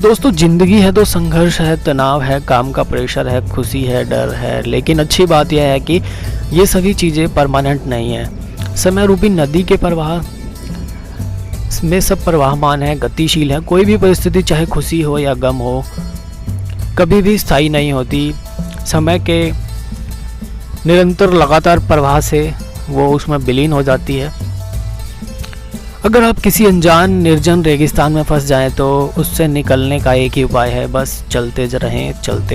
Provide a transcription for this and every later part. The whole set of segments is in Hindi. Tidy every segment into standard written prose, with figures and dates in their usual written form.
दोस्तों ज़िंदगी है तो संघर्ष है, तनाव है, काम का प्रेशर है, खुशी है, डर है, लेकिन अच्छी बात यह है कि ये सभी चीज़ें परमानेंट नहीं है। समय रूपी नदी के प्रवाह में सब प्रवाहमान है, गतिशील है। कोई भी परिस्थिति चाहे खुशी हो या गम हो कभी भी स्थायी नहीं होती। समय के निरंतर लगातार प्रवाह से वो उसमें विलीन हो जाती है। अगर आप किसी अनजान निर्जन रेगिस्तान में फंस जाएं तो उससे निकलने का एक ही उपाय है, बस चलते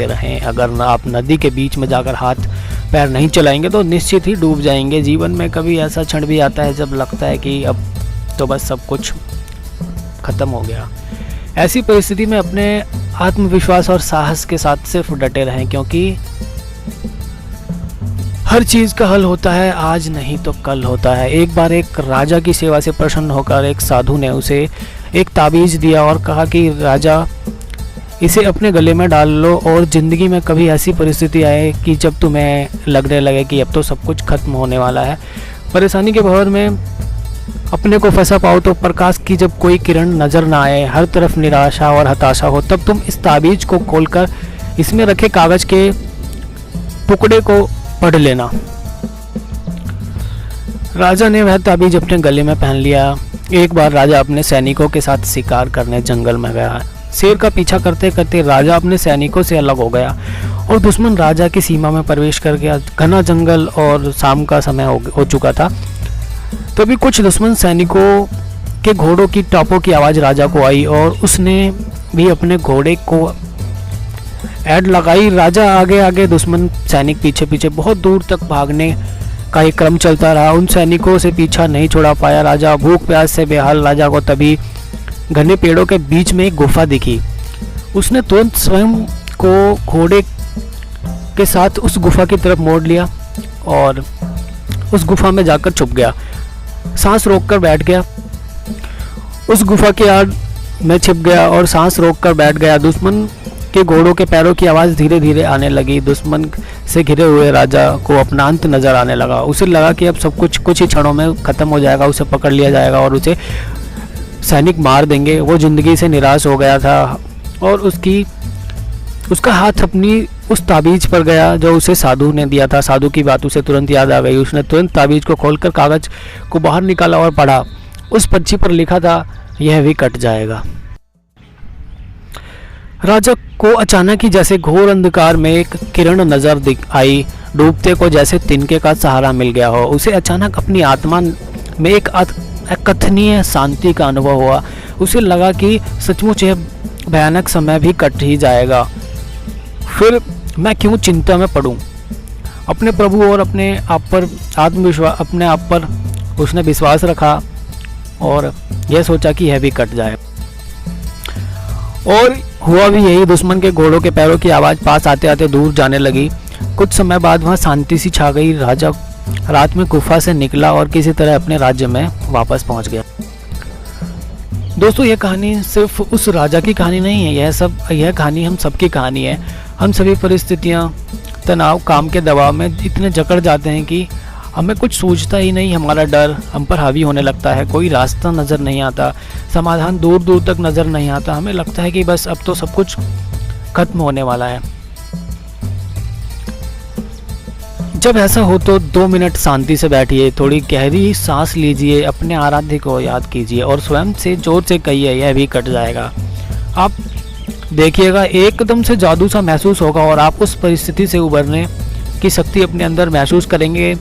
रहें। अगर आप नदी के बीच में जाकर हाथ पैर नहीं चलाएंगे तो निश्चित ही डूब जाएंगे। जीवन में कभी ऐसा क्षण भी आता है जब लगता है कि अब तो बस सब कुछ ख़त्म हो गया। ऐसी परिस्थिति में अपने आत्मविश्वास और साहस के साथ सिर्फ डटे रहें, क्योंकि हर चीज़ का हल होता है, आज नहीं तो कल होता है। एक बार एक राजा की सेवा से प्रसन्न होकर एक साधु ने उसे एक ताबीज़ दिया और कहा कि राजा, इसे अपने गले में डाल लो और ज़िंदगी में कभी ऐसी परिस्थिति आए कि जब तुम्हें लगने लगे कि अब तो सब कुछ खत्म होने वाला है, परेशानी के भंवर में अपने को फंसा पाओ, तो प्रकाश की जब कोई किरण नज़र ना आए, हर तरफ निराशा और हताशा हो, तब तुम इस ताबीज़ को खोलकर इसमें रखे कागज़ के टुकड़े को पढ़ लेना। राजा ने वह ताबीज अपने गले में पहन लिया। एक बार राजा अपने सैनिकों के साथ शिकार करने जंगल में गया। शेर का पीछा करते करते राजा अपने सैनिकों से अलग हो गया और दुश्मन राजा की सीमा में प्रवेश कर गया। घना जंगल और शाम का समय हो चुका था। तभी कुछ दुश्मन सैनिकों के घोड़ों की टापों की आवाज़ राजा को आई और उसने भी अपने घोड़े को ऐड लगाई। राजा आगे आगे, दुश्मन सैनिक पीछे पीछे। बहुत दूर तक भागने का एक क्रम चलता रहा। उन सैनिकों से पीछा नहीं छुड़ा पाया राजा। भूख प्यास से बेहाल राजा को तभी घने पेड़ों के बीच में एक गुफा दिखी। उसने तुरंत स्वयं को घोड़े के साथ उस गुफा की तरफ मोड़ लिया और उस गुफा में जाकर छुप गया। सांस रोककर बैठ गया। उस गुफा की आड़ में छिप गया और सांस रोककर बैठ गया। दुश्मन के घोड़ों के पैरों की आवाज़ धीरे धीरे आने लगी। दुश्मन से घिरे हुए राजा को अपना अंत नजर आने लगा। उसे लगा कि अब सब कुछ ही क्षणों में ख़त्म हो जाएगा, उसे पकड़ लिया जाएगा और उसे सैनिक मार देंगे। वो ज़िंदगी से निराश हो गया था और उसका हाथ अपनी उस ताबीज़ पर गया जो उसे साधु ने दिया था। साधु की बात उसे तुरंत याद आ गई। उसने तुरंत ताबीज़ को खोलकर कागज़ को बाहर निकाला और पढ़ा। उस पर्ची पर लिखा था, यह भी कट जाएगा। राजा को अचानक ही जैसे घोर अंधकार में एक किरण नजर आई। डूबते को जैसे तिनके का सहारा मिल गया हो। उसे अचानक अपनी आत्मा में एक अकथनीय शांति का अनुभव हुआ। उसे लगा कि सचमुच यह भयानक समय भी कट ही जाएगा। फिर मैं क्यों चिंता में पड़ूं? अपने प्रभु और अपने आप पर उसने विश्वास रखा और यह सोचा कि यह भी कट जाए। और हुआ भी यही। दुश्मन के घोड़ों के पैरों की आवाज़ पास आते आते दूर जाने लगी। कुछ समय बाद वहाँ शांति सी छा गई। राजा रात में गुफा से निकला और किसी तरह अपने राज्य में वापस पहुँच गया। दोस्तों, यह कहानी सिर्फ उस राजा की कहानी नहीं है, यह कहानी हम सबकी कहानी है। हम सभी परिस्थितियाँ, तनाव, काम के दबाव में इतने जकड़ जाते हैं कि हमें कुछ सूझता ही नहीं। हमारा डर हम पर हावी होने लगता है। कोई रास्ता नज़र नहीं आता, समाधान दूर दूर तक नज़र नहीं आता। हमें लगता है कि बस अब तो सब कुछ खत्म होने वाला है। जब ऐसा हो तो 2 मिनट शांति से बैठिए, थोड़ी गहरी सांस लीजिए, अपने आराध्य को याद कीजिए और स्वयं से जोर से कहिए, यह भी कट जाएगा। आप देखिएगा, एकदम से जादू सा महसूस होगा और आप उस परिस्थिति से उबरने की शक्ति अपने अंदर महसूस करेंगे।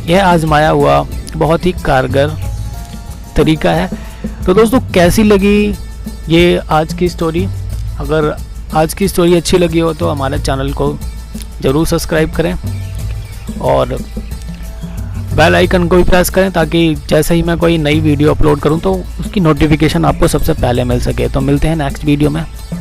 यह आजमाया हुआ बहुत ही कारगर तरीका है। तो दोस्तों, कैसी लगी ये आज की स्टोरी? अगर आज की स्टोरी अच्छी लगी हो तो हमारे चैनल को ज़रूर सब्सक्राइब करें और बेल आइकन को भी प्रेस करें ताकि जैसे ही मैं कोई नई वीडियो अपलोड करूं तो उसकी नोटिफिकेशन आपको सबसे पहले मिल सके। तो मिलते हैं नेक्स्ट वीडियो में।